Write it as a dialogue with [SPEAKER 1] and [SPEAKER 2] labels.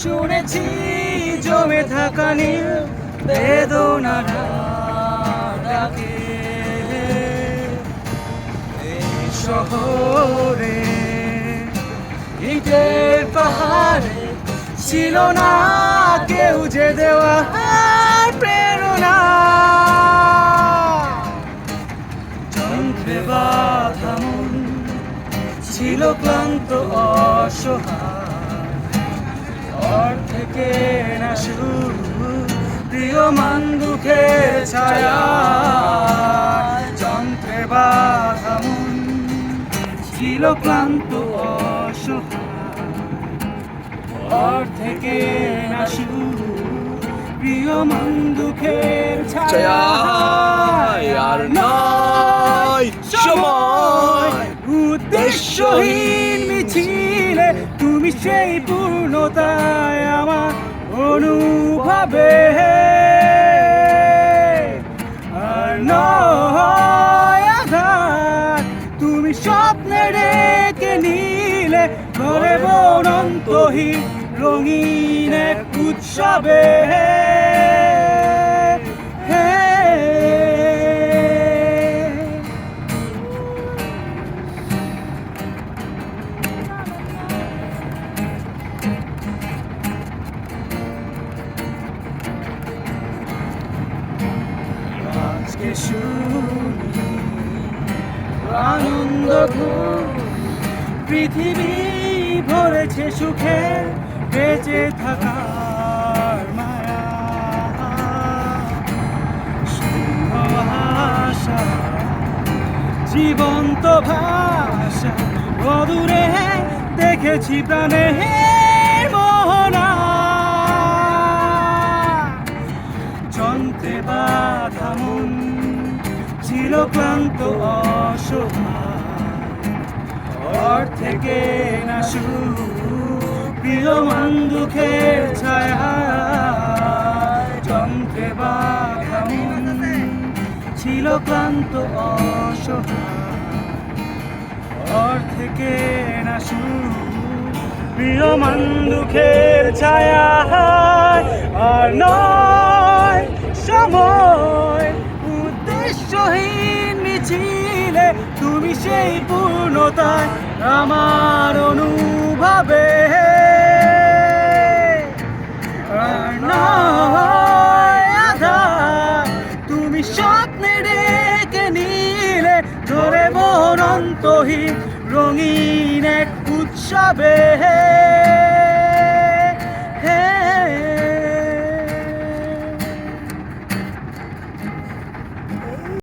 [SPEAKER 1] শুনেছি জমে থাকা নীল বেদনার ডাকে এই শহরে ইটের পাহাড়ে ছিল না কেউ যে দেওয়া প্রেরণা যন্ত্রে বাঁধা মন ছিল ক্লান্ত অসহায় থেকে না শুরু প্রিয় মান দুঃখের ছায়া যন্ত্রে বাঁধা মন ছিল ক্লান্ত অসহায় থেকে না শুরু প্রিয় মান দুঃখের ছায়া
[SPEAKER 2] আর নয় সময়
[SPEAKER 1] উদ্দেশ্যহীন মিছিলে তুমি সেই পূর্ণতায় আমার অনুভবে আর নয় আঘাত তুমি স্বপ্নে রেখে নিলে ঘরে অনন্তহীন রঙিন এক উৎসবে আজকে শুনি আনন্দ পৃথিবী ভরেছে সুখে বেঁচে থাকার মায়া শুদ্ধ ভাষা জীবন্ত ভাষা অদূরে দেখেছি প্রাণে মোহনা যন্ত্রে বাঁধা মন ছিল ক্লান্ত অসহায় থেকে না শুরু প্রিয় মান দুঃখের ছায়া যন্ত্রে বাঁধা মন ছিল ক্লান্ত অসহায় থেকে না শুরু প্রিয় মান দুঃখের ছায়া আর নয় সময় উদ্দেশ্যহীন মিছিলে তুমি সেই পূর্ণতায় আমার অনুভবে আর নয় আঘাত তুমি স্বপ্নে রেখে নিলে ধরে অনন্তহীন রঙিন এক উৎসবে